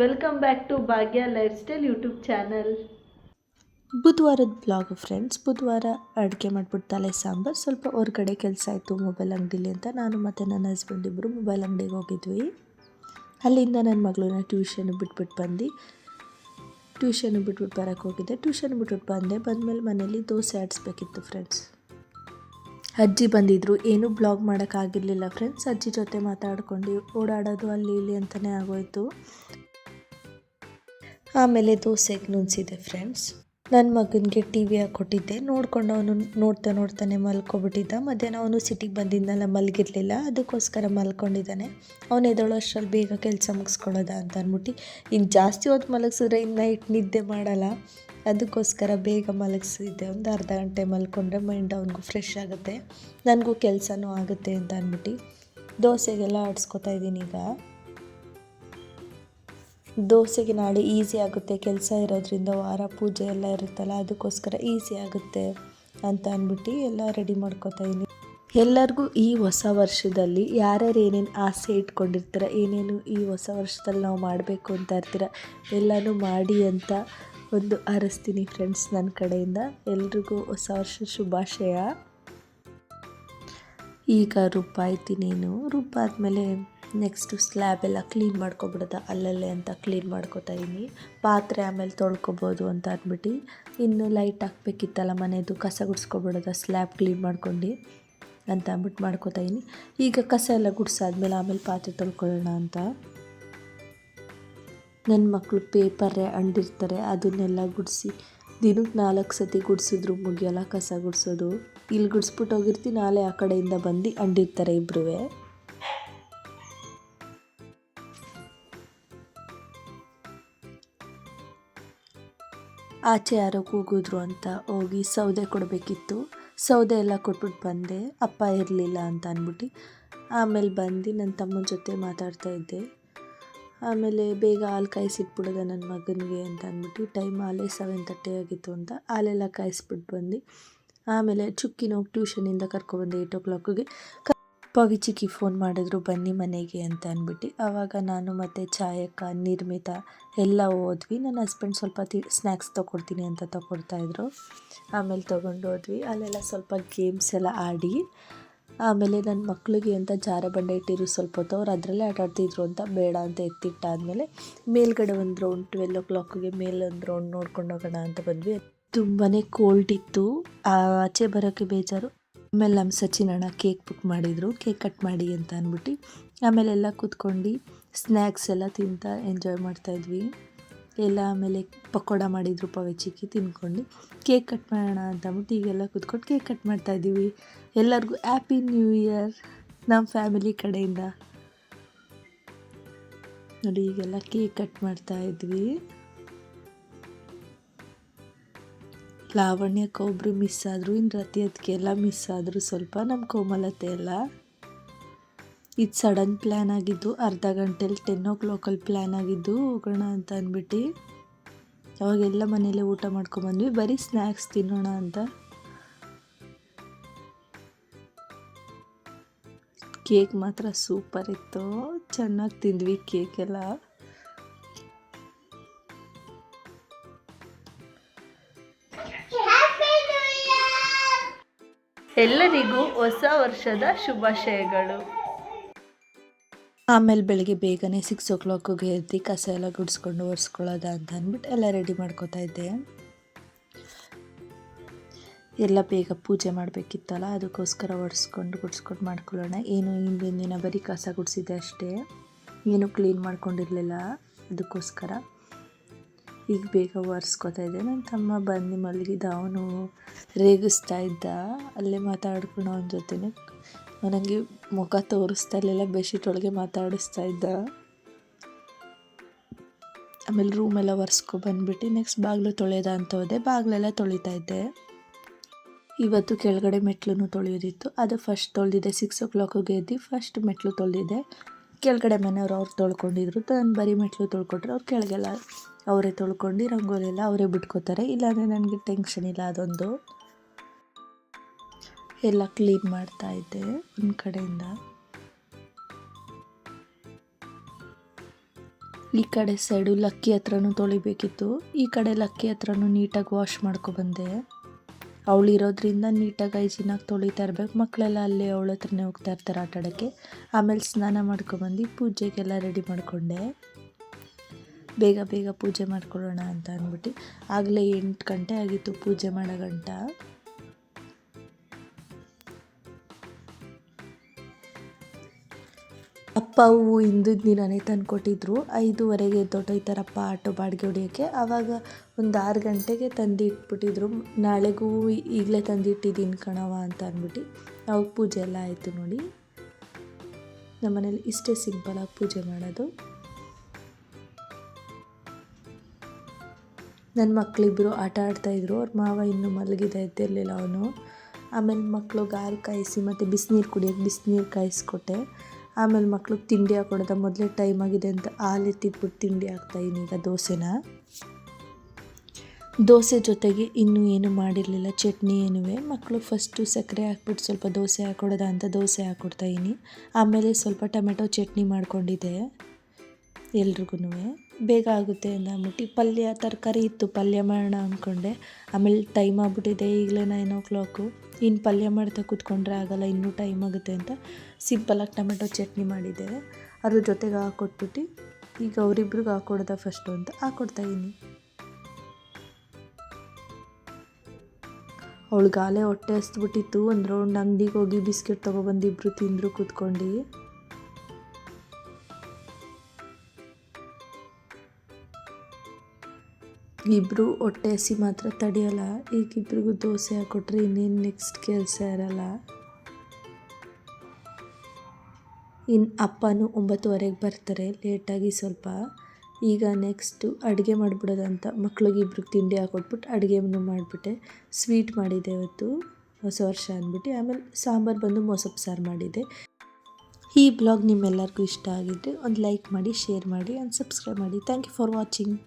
Welcome back to Bhagya lifestyle YouTube channel. ಬುಧವಾರದ blog friends. ಬುಧವಾರ ಅಡುಗೆ ಮಾಡಿಬಿಟ್ಟು ತಲೆ ಸಾಂಬಾರು, ಸ್ವಲ್ಪ ಹೊರಗಡೆ ಕೆಲಸ ಆಯಿತು ಮೊಬೈಲ್ ಅಂಗಡಿಲಿ ಅಂತ ನಾನು ಮತ್ತು ನನ್ನ ಹಸ್ಬೆಂಡ್ ಇಬ್ಬರು ಮೊಬೈಲ್ ಅಂಗಡಿಗೆ ಹೋಗಿದ್ವಿ. ಅಲ್ಲಿಂದ ನನ್ನ ಮಗಳನ್ನ ಟ್ಯೂಷನ್ ಬಿಟ್ಬಿಟ್ಟು ಬರೋಕ್ಕೆ ಹೋಗಿದ್ದೆ. ಟ್ಯೂಷನ್ ಬಿಟ್ಬಿಟ್ಟು ಬಂದಮೇಲೆ ಮನೇಲಿ ದೋಸೆ ಆಡಿಸ್ಬೇಕಿತ್ತು ಫ್ರೆಂಡ್ಸ್. ಅಜ್ಜಿ ಬಂದಿದ್ದರು, ಏನೂ ಬ್ಲಾಗ್ ಮಾಡೋಕ್ಕಾಗಿರಲಿಲ್ಲ ಫ್ರೆಂಡ್ಸ್. ಅಜ್ಜಿ ಜೊತೆ ಮಾತಾಡ್ಕೊಂಡು ಓಡಾಡೋದು ಅಲ್ಲಿ ಇಲ್ಲಿ ಅಂತಲೇ ಆಗೋಯಿತು. ಆಮೇಲೆ ದೋಸೆಗೆ ನುಣ್ಸಿದೆ ಫ್ರೆಂಡ್ಸ್. ನನ್ನ ಮಗನಿಗೆ ಟಿ ವಿ ಹಾಕ್ಕೊಟ್ಟಿದ್ದೆ, ನೋಡ್ಕೊಂಡು ಅವನು ನೋಡ್ತಾನೆ ಮಲ್ಕೊಬಿಟ್ಟಿದ್ದ. ಮಧ್ಯಾಹ್ನ ಅವನು ಸಿಟಿಗೆ ಬಂದಿದ್ದನೆಲ್ಲ ಮಲಗಿರಲಿಲ್ಲ, ಅದಕ್ಕೋಸ್ಕರ ಮಲ್ಕೊಂಡಿದ್ದಾನೆ. ಅವನು ಎದ್ದೇಳೋ ಅಷ್ಟರಲ್ಲಿ ಬೇಗ ಕೆಲಸ ಮುಗಿಸ್ಕೊಳ್ಳೋದ ಅಂತ ಅಂದ್ಬಿಟ್ಟು, ಇನ್ನು ಜಾಸ್ತಿ ಹೊತ್ತು ಮಲಗಿಸಿದ್ರೆ ಇನ್ನು ನೈಟ್ ನಿದ್ದೆ ಮಾಡಲ್ಲ, ಅದಕ್ಕೋಸ್ಕರ ಬೇಗ ಮಲಗಿಸಿದ್ದೆ. ಒಂದು ಅರ್ಧ ಗಂಟೆ ಮಲ್ಕೊಂಡ್ರೆ ಮೈಂಡ್ ಅವನಿಗೂ ಫ್ರೆಶ್ ಆಗುತ್ತೆ, ನನಗೂ ಕೆಲಸನೂ ಆಗುತ್ತೆ ಅಂತ ಅಂದ್ಬಿಟ್ಟು ದೋಸೆಗೆಲ್ಲ ಆಡಿಸ್ಕೊತಾ ಇದ್ದೀನಿ. ಈಗ ದೋಸೆಗೆ ನಾಳೆ ಈಸಿ ಆಗುತ್ತೆ, ಕೆಲಸ ಇರೋದ್ರಿಂದ ವಾರ ಪೂಜೆ ಎಲ್ಲ ಇರುತ್ತಲ್ಲ, ಅದಕ್ಕೋಸ್ಕರ ಈಸಿ ಆಗುತ್ತೆ ಅಂತ ಅಂದ್ಬಿಟ್ಟು ಎಲ್ಲ ರೆಡಿ ಮಾಡ್ಕೊತಾ ಇದ್ದೀನಿ. ಎಲ್ಲರಿಗೂ ಈ ಹೊಸ ವರ್ಷದಲ್ಲಿ ಯಾರ್ಯಾರು ಏನೇನು ಆಸೆ ಇಟ್ಕೊಂಡಿರ್ತೀರ, ಏನೇನು ಈ ಹೊಸ ವರ್ಷದಲ್ಲಿ ನಾವು ಮಾಡಬೇಕು ಅಂತ ಇರ್ತೀರ, ಎಲ್ಲನೂ ಮಾಡಿ ಅಂತ ಒಂದು ಹಾರೈಸ್ತೀನಿ ಫ್ರೆಂಡ್ಸ್ ನನ್ನ ಕಡೆಯಿಂದ. ಎಲ್ರಿಗೂ ಹೊಸ ವರ್ಷ ಶುಭಾಶಯ. ಈಗ ರುಬ್ಬಾಯ್ತೀನೇನು, ರುಬ್ಬಾದ್ಮೇಲೆ ನೆಕ್ಸ್ಟು ಸ್ಲ್ಯಾಬ್ ಎಲ್ಲ ಕ್ಲೀನ್ ಮಾಡ್ಕೊಬಿಡೋದ ಅಲ್ಲಲ್ಲೇ ಅಂತ ಕ್ಲೀನ್ ಮಾಡ್ಕೊತಾ ಇದ್ದೀನಿ. ಪಾತ್ರೆ ಆಮೇಲೆ ತೊಳ್ಕೊಬೋದು ಅಂತ ಅಂದ್ಬಿಟ್ಟು ಇನ್ನು ಲೈಟ್ ಹಾಕ್ಬೇಕಿತ್ತಲ್ಲ, ಮನೆಯದು ಕಸ ಗುಡಿಸ್ಕೊಬಿಡೋದ ಸ್ಲ್ಯಾಬ್ ಕ್ಲೀನ್ ಮಾಡ್ಕೊಂಡು ಅಂತ ಅಂದ್ಬಿಟ್ಟು ಮಾಡ್ಕೊತಾ ಇದ್ದೀನಿ. ಈಗ ಕಸ ಎಲ್ಲ ಗುಡಿಸಾದ್ಮೇಲೆ ಆಮೇಲೆ ಪಾತ್ರೆ ತೊಳ್ಕೊಳ್ಳೋಣ ಅಂತ. ನನ್ನ ಮಕ್ಕಳು ಪೇಪರೇ ಅಂಡಿರ್ತಾರೆ, ಅದನ್ನೆಲ್ಲ ಗುಡಿಸಿ ದಿನಕ್ಕೆ 4 ಸತಿ ಗುಡಿಸಿದ್ರು ಮುಗಿಯೋಲ್ಲ ಕಸ ಗುಡಿಸೋದು. ಇಲ್ಲಿ ಗುಡಿಸ್ಬಿಟ್ಟು ಹೋಗಿರ್ತೀನಿ, ನಾಳೆ ಆ ಕಡೆಯಿಂದ ಬಂದು ಅಂಡಿರ್ತಾರೆ ಇಬ್ಬರೂ. ಆಚೆ ಯಾರೋ ಕೂಗಿದ್ರು ಅಂತ ಹೋಗಿ ಸೌದೆ ಕೊಡಬೇಕಿತ್ತು, ಸೌದೆ ಎಲ್ಲ ಕೊಟ್ಬಿಟ್ಟು ಬಂದೆ. ಅಪ್ಪ ಇರಲಿಲ್ಲ ಅಂತ ಅಂದ್ಬಿಟ್ಟು ಆಮೇಲೆ ಬಂದು ನನ್ನ ತಮ್ಮನ ಜೊತೆ ಮಾತಾಡ್ತಾಯಿದ್ದೆ. ಆಮೇಲೆ ಬೇಗ ಹಾಲು ಕಾಯಿಸಿಟ್ಬಿಡೋದೆ ನನ್ನ ಮಗನಿಗೆ ಅಂತ ಅಂದ್ಬಿಟ್ಟು, ಟೈಮ್ ಹಾಲೇ 7:30 ಆಗಿತ್ತು ಅಂತ ಹಾಲೆಲ್ಲ ಕಾಯಿಸ್ಬಿಟ್ಟು ಬಂದು ಆಮೇಲೆ ಚುಕ್ಕಿನ ಹೋಗಿ ಟ್ಯೂಷನಿಂದ ಕರ್ಕೊಬಂದೆ 8 o'clockಗೆ. ಪವಿಚಿಕ್ಕಿ ಫೋನ್ ಮಾಡಿದ್ರು ಬನ್ನಿ ಮನೆಗೆ ಅಂತ ಅಂದ್ಬಿಟ್ಟು. ಆವಾಗ ನಾನು ಮತ್ತು ಛಾಯಕ್ಕ, ನಿರ್ಮಿತಾ ಎಲ್ಲ ಹೋದ್ವಿ. ನನ್ನ ಹಸ್ಬೆಂಡ್ ಸ್ವಲ್ಪ ಸ್ನ್ಯಾಕ್ಸ್ ತೊಗೊಡ್ತೀನಿ ಅಂತ ತೊಗೊಡ್ತಾಯಿದ್ರು. ಆಮೇಲೆ ತೊಗೊಂಡು ಹೋದ್ವಿ. ಅಲ್ಲೆಲ್ಲ ಸ್ವಲ್ಪ ಗೇಮ್ಸ್ ಎಲ್ಲ ಆಡಿ ಆಮೇಲೆ ನನ್ನ ಮಕ್ಕಳಿಗೆ ಅಂತ ಜಾರ ಬಂಡೆ ಇಟ್ಟಿರು ಸ್ವಲ್ಪ ಹೊತ್ತು, ಅವ್ರು ಅದರಲ್ಲೇ ಆಟಾಡ್ತಿದ್ರು ಅಂತ ಬೇಡ ಅಂತ ಎತ್ತಿಟ್ಟಾದಮೇಲೆ ಮೇಲ್ಗಡೆ ಒಂದು ರೌಂಡ್ 12 o'clockಗೆ ಮೇಲೊಂದು ರೌಂಡ್ ನೋಡ್ಕೊಂಡು ಹೋಗೋಣ ಅಂತ ಬಂದ್ವಿ. ತುಂಬಾ ಕೋಲ್ಡ್ ಇತ್ತು, ಆಚೆ ಬರೋಕ್ಕೆ ಬೇಜಾರು. ಆಮೇಲೆ ನಮ್ಮ ಸಚಿನ್ ಅಣ್ಣ ಕೇಕ್ ಬುಕ್ ಮಾಡಿದರು, ಕೇಕ್ ಕಟ್ ಮಾಡಿ ಅಂತ ಅಂದ್ಬಿಟ್ಟು ಆಮೇಲೆಲ್ಲ ಕೂತ್ಕೊಂಡು ಸ್ನ್ಯಾಕ್ಸ್ ಎಲ್ಲ ತಿಂತಾ ಎಂಜಾಯ್ ಮಾಡ್ತಾಯಿದ್ವಿ ಎಲ್ಲ. ಆಮೇಲೆ ಪಕೋಡ ಮಾಡಿದರು ಪವಿಚಿಕ್ಕಿ, ತಿನ್ಕೊಂಡು ಕೇಕ್ ಕಟ್ ಮಾಡೋಣ ಅಂತ ಅಂದ್ಬಿಟ್ಟು ಈಗೆಲ್ಲ ಕೂತ್ಕೊಂಡು ಕೇಕ್ ಕಟ್ ಮಾಡ್ತಾಯಿದ್ದೀವಿ. ಎಲ್ಲರಿಗೂ ಹ್ಯಾಪಿ ನ್ಯೂ ಇಯರ್ ನಮ್ಮ ಫ್ಯಾಮಿಲಿ ಕಡೆಯಿಂದ. ನೋಡಿ ಈಗೆಲ್ಲ ಕೇಕ್ ಕಟ್ ಮಾಡ್ತಾಯಿದ್ವಿ. ಲಾವಣ್ಯಕ್ಕೆ ಒಬ್ಬರು ಮಿಸ್ ಆದರು, ಇನ್ನು ರತಿಯತ್ಗೆ ಎಲ್ಲ ಮಿಸ್ ಆದರು ಸ್ವಲ್ಪ, ನಮ್ಮ ಕೋಮಲತೆ ಎಲ್ಲ. ಇದು ಸಡನ್ ಪ್ಲ್ಯಾನ್ ಆಗಿದ್ದು, ಅರ್ಧ ಗಂಟೆಲಿ 10 o'clockಲ್ಲಿ ಪ್ಲ್ಯಾನ್ ಆಗಿದ್ದು ಹೋಗೋಣ ಅಂತ ಅಂದ್ಬಿಟ್ಟು. ಅವಾಗೆಲ್ಲ ಮನೇಲೆ ಊಟ ಮಾಡ್ಕೊಂಬಂದ್ವಿ, ಬರೀ ಸ್ನ್ಯಾಕ್ಸ್ ತಿನ್ನೋಣ ಅಂತ. ಕೇಕ್ ಮಾತ್ರ ಸೂಪರ್ ಇತ್ತು, ಚೆನ್ನಾಗಿ ತಿಂದ್ವಿ ಕೇಕೆಲ್ಲ. ಎಲ್ಲರಿಗೂ ಹೊಸ ವರ್ಷದ ಶುಭಾಶಯಗಳು. ಆಮೇಲೆ ಬೆಳಗ್ಗೆ ಬೇಗನೆ 6 o'clockಗೆ ಎದ್ದು ಕಸ ಎಲ್ಲ ಗುಡಿಸ್ಕೊಂಡು ಒರೆಸ್ಕೊಳ್ಳೋದ ಅಂತ ಅಂದ್ಬಿಟ್ಟು ಎಲ್ಲ ರೆಡಿ ಮಾಡ್ಕೋತಾ ಇದ್ದೆ. ಎಲ್ಲ ಬೇಗ ಪೂಜೆ ಮಾಡಬೇಕಿತ್ತಲ್ಲ, ಅದಕ್ಕೋಸ್ಕರ ಗುಡಿಸ್ಕೊಂಡು ಮಾಡ್ಕೊಳ್ಳೋಣ. ಏನು ಹಿಂದಿನ ದಿನ ಬರೀ ಕಸ ಗುಡಿಸಿದ್ದೆ ಅಷ್ಟೇ, ಏನು ಕ್ಲೀನ್ ಮಾಡ್ಕೊಂಡಿರಲಿಲ್ಲ, ಅದಕ್ಕೋಸ್ಕರ ಈಗ ಬೇಗ ಒರೆಸ್ಕೊತಾ ಇದ್ದೆ. ನನ್ನ ತಮ್ಮ ಬಂದು ಮಲಗಿದ್ದ, ಅವನು ರೇಗಿಸ್ತಾ ಇದ್ದ, ಅಲ್ಲೇ ಮಾತಾಡ್ಕೊಂಡು ಅವನ ಜೊತೆನೆ ನನಗೆ ಮುಖ ತೋರಿಸ್ತಾ ಇರಲಿಲ್ಲ, ಬೆಡ್ಶೀಟ್ ಒಳಗೆ ಮಾತಾಡಿಸ್ತಾ ಇದ್ದ. ಆಮೇಲೆ ರೂಮೆಲ್ಲ ಒರೆಸ್ಕೊಬಂದ್ಬಿಟ್ಟು ನೆಕ್ಸ್ಟ್ ಬಾಗಿಲು ತೊಳೆಯೋದ ಅಂತ ಹೋದೆ, ಬಾಗಿಲೆಲ್ಲ ತೊಳಿತಾ ಇದ್ದೆ. ಇವತ್ತು ಕೆಳಗಡೆ ಮೆಟ್ಲನ್ನು ತೊಳೆಯೋದಿತ್ತು, ಅದು ಫಸ್ಟ್ ತೊಳೆದಿದ್ದೆ. 6 o'clockಗೆ ಎದ್ದು ಫಸ್ಟ್ ಮೆಟ್ಲು ತೊಳೆದಿದ್ದೆ. ಕೆಳಗಡೆ ಮನೆಯವರು ಅವ್ರು ತೊಳ್ಕೊಂಡಿದ್ರು, ನಾನು ಬರೀ ಮೆಟ್ಲು ತೊಳ್ಕೊಟ್ರೆ ಅವ್ರು ಕೆಳಗೆಲ್ಲ ಅವರೇ ತೊಳ್ಕೊಂಡು ರಂಗೋಲಿ ಎಲ್ಲ ಅವರೇ ಬಿಟ್ಕೋತಾರೆ, ಇಲ್ಲಾಂದರೆ ನನಗೆ ಟೆನ್ಷನ್ ಇಲ್ಲ. ಅದೊಂದು ಎಲ್ಲ ಕ್ಲೀನ್ ಮಾಡ್ತಾ ಇದ್ದೆ ಒಂದು ಕಡೆಯಿಂದ. ಈ ಕಡೆ ಸೈಡು ಲಕ್ಕಿ ಹತ್ರನೂ ತೊಳಿಬೇಕಿತ್ತು. ಈ ಕಡೆ ಲಕ್ಕಿ ಹತ್ರನೂ ನೀಟಾಗಿ ವಾಶ್ ಮಾಡ್ಕೊಬಂದೆ. ಅವಳಿರೋದ್ರಿಂದ ನೀಟಾಗಿ ಹೈಜೀನಾಗಿ ತೊಳಿತಾ ಇರ್ಬೇಕು. ಮಕ್ಕಳೆಲ್ಲ ಅಲ್ಲೇ ಅವಳ ಹತ್ರನೇ ಹೋಗ್ತಾ ಇರ್ತಾರೆ ಆಟ ಆಡೋಕ್ಕೆ. ಆಮೇಲೆ ಸ್ನಾನ ಮಾಡ್ಕೊಬಂದು ಪೂಜೆಗೆಲ್ಲ ರೆಡಿ ಮಾಡಿಕೊಂಡೆ. ಬೇಗ ಬೇಗ ಪೂಜೆ ಮಾಡ್ಕೊಳ್ಳೋಣ ಅಂತ ಅಂದ್ಬಿಟ್ಟು ಆಗಲೇ 8 ಗಂಟೆ ಆಗಿತ್ತು ಪೂಜೆ ಮಾಡೋ ಗಂಟ. ಅಪ್ಪ ಹೂವು ಹಿಂದಿನ ದಿನವೇ ತಂದು ಕೊಟ್ಟಿದ್ರು. 5:15ಗೆ ಎದ್ದೊಟ್ಟೋಯ್ತಾರಪ್ಪ ಆಟೋ ಬಾಡಿಗೆ ಹೊಡಿಯೋಕ್ಕೆ. ಆವಾಗ ಒಂದು 6 ಗಂಟೆಗೆ ತಂದು ಇಟ್ಬಿಟ್ಟಿದ್ರು. ನಾಳೆಗೂ ಈಗಲೇ ತಂದಿಟ್ಟಿದ್ದೀನಿ ಕಣವ ಅಂತ ಅಂದ್ಬಿಟ್ಟು ಅವಾಗ ಪೂಜೆ ಎಲ್ಲ ಆಯಿತು ನೋಡಿ. ನಮ್ಮನೇಲಿ ಇಷ್ಟೇ ಸಿಂಪಲಾಗಿ ಪೂಜೆ ಮಾಡೋದು. ನನ್ನ ಮಕ್ಕಳಿಬ್ಬರು ಆಟ ಆಡ್ತಾಯಿದ್ರು. ಅವ್ರ ಮಾವ ಇನ್ನೂ ಮಲಗಿದ ಎದ್ದಿರಲಿಲ್ಲ ಅವನು. ಆಮೇಲೆ ಮಕ್ಕಳು ಹಾಲು ಕಾಯಿಸಿ ಮತ್ತು ಬಿಸಿನೀರು ಕುಡಿಯೋಕ್ಕೆ ಬಿಸಿನೀರು ಕಾಯಿಸ್ಕೊಟ್ಟೆ. ಆಮೇಲೆ ಮಕ್ಳಿಗೆ ತಿಂಡಿ ಹಾಕ್ಕೊಡೋದ. ಮೊದಲೇ ಟೈಮ್ ಆಗಿದೆ ಅಂತ ಹಾಲು ಎತ್ತಿಟ್ಬಿಟ್ಟು ತಿಂಡಿ ಹಾಕ್ತಾಯಿನಿ ಈಗ ದೋಸೆನ. ದೋಸೆ ಜೊತೆಗೆ ಇನ್ನೂ ಏನು ಮಾಡಿರಲಿಲ್ಲ, ಚಟ್ನಿ ಏನುವೆ. ಮಕ್ಕಳು ಫಸ್ಟು ಸಕ್ಕರೆ ಹಾಕ್ಬಿಟ್ಟು ಸ್ವಲ್ಪ ದೋಸೆ ಹಾಕ್ಕೊಡೋದ ಅಂತ ದೋಸೆ ಹಾಕ್ಕೊಡ್ತಾಯಿನಿ. ಆಮೇಲೆ ಸ್ವಲ್ಪ ಟೊಮೆಟೊ ಚಟ್ನಿ ಮಾಡ್ಕೊಂಡಿದ್ದೆ ಎಲ್ರಿಗೂ. ಬೇಗ ಆಗುತ್ತೆ ಅಂದ್ಬಿಟ್ಟು ಪಲ್ಯ ತರಕಾರಿ ಇತ್ತು, ಪಲ್ಯ ಮಾಡೋಣ ಅಂದ್ಕೊಂಡೆ. ಆಮೇಲೆ ಟೈಮ್ ಆಗ್ಬಿಟ್ಟಿದೆ, ಈಗಲೇ 9 o'clock. ಇನ್ನು ಪಲ್ಯ ಮಾಡ್ತಾ ಕೂತ್ಕೊಂಡ್ರೆ ಆಗೋಲ್ಲ, ಇನ್ನೂ ಟೈಮ್ ಆಗುತ್ತೆ ಅಂತ ಸಿಂಪಲಾಗಿ ಟೊಮೆಟೊ ಚಟ್ನಿ ಮಾಡಿದ್ದೆ. ಅದ್ರ ಜೊತೆಗೆ ಹಾಕ್ಕೊಟ್ಬಿಟ್ಟು ಈಗ ಅವರಿಬ್ರಿಗೆ ಹಾಕ್ಕೊಡ್ದ ಫಸ್ಟು ಅಂತ ಹಾಕ್ಕೊಡ್ತಾಯಿದ್ದೀನಿ. ಅವಳಿಗಾಲೇ ಹೊಟ್ಟೆ ಹಸ್ಬಿಟ್ಟಿತ್ತು. ಒಂದು ರೌಂಡ್ ಅಂಗಡಿಗೆ ಹೋಗಿ ಬಿಸ್ಕೆಟ್ ತೊಗೊಬಂದು ಇಬ್ಬರು ತಿಂದರು ಕೂತ್ಕೊಂಡು. ಇಬ್ಬರು ಹೊಟ್ಟೆ ಹಸಿ ಮಾತ್ರ ತಡೆಯೋಲ್ಲ. ಈಗ ಇಬ್ರಿಗೂ ದೋಸೆ ಹಾಕ್ಕೊಟ್ರೆ ಇನ್ನೇನು ನೆಕ್ಸ್ಟ್ ಕೆಲಸ ಇರಲ್ಲ. ಇನ್ನು ಅಪ್ಪನೂ 9:15ಗೆ ಬರ್ತಾರೆ, ಲೇಟಾಗಿ ಸ್ವಲ್ಪ. ಈಗ ನೆಕ್ಸ್ಟು ಅಡುಗೆ ಮಾಡಿಬಿಡೋದಂತ ಮಕ್ಳಿಗೆ ಇಬ್ರಿಗೆ ತಿಂಡಿ ಹಾಕ್ಕೊಟ್ಬಿಟ್ಟು ಅಡುಗೆನೂ ಮಾಡಿಬಿಟ್ಟೆ. ಸ್ವೀಟ್ ಮಾಡಿದ್ದೆ ಇವತ್ತು ಹೊಸ ವರ್ಷ ಅಂದ್ಬಿಟ್ಟು. ಆಮೇಲೆ ಸಾಂಬಾರು ಬಂದು ಮೊಸಪ್ಪು ಸಾರು ಮಾಡಿದ್ದೆ. ಈ ಬ್ಲಾಗ್ ನಿಮ್ಮೆಲ್ಲರಿಗೂ ಇಷ್ಟ ಆಗಿದ್ದರೆ ಒಂದು ಲೈಕ್ ಮಾಡಿ, ಶೇರ್ ಮಾಡಿ ಆ್ಯಂಡ್ ಸಬ್ಸ್ಕ್ರೈಬ್ ಮಾಡಿ. Thank you for watching.